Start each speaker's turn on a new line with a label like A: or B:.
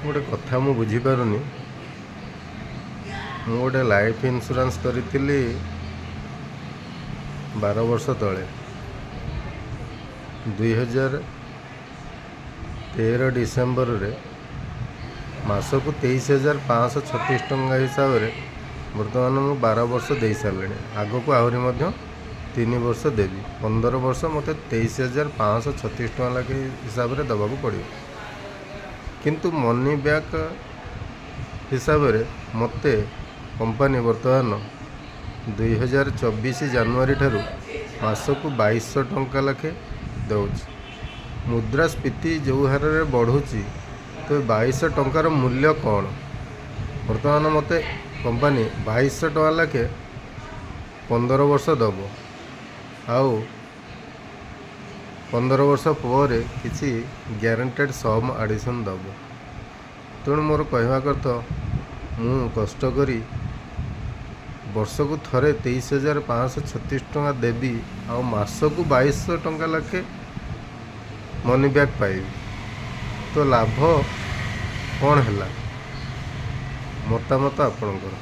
A: गोटे कथा मु बुझीपारुनी मु गोटे लाइफ इन्शुरांस करी 12 वर्ष तले 2013 डिसेम्बर रे मासक 23,536 टंका हिसाब से बर्तमान मु 12 वर्ष दे सारे आग को आहरी 3 वर्ष देवी 15 वर्ष मत 23,536 टंका लगे हिसाब से दबा पड़ो किंतु मनी बैक हिसाब से मत कंपनी बर्तमान 2024 जानुआरी ठारू मासक 2200 टंका लखे दौच मुद्रास्फीति जो हार में बढ़ुची तो 2200 टंकार मूल्य कौन बर्तमान मत कंपनी 2200 टंका लखे 15 वर्ष दब आउ 15 वर्ष पर किसी ग्यारंटेड सम एडिशन दब तेणु मोर कहवा कथा मु कष्ट करी वर्ष को थरे 23,536 टंका देवी आ मासक 2200 टंका लखे मनी बैक पाइबी तो लाभ कौन है मतामत आपणकर।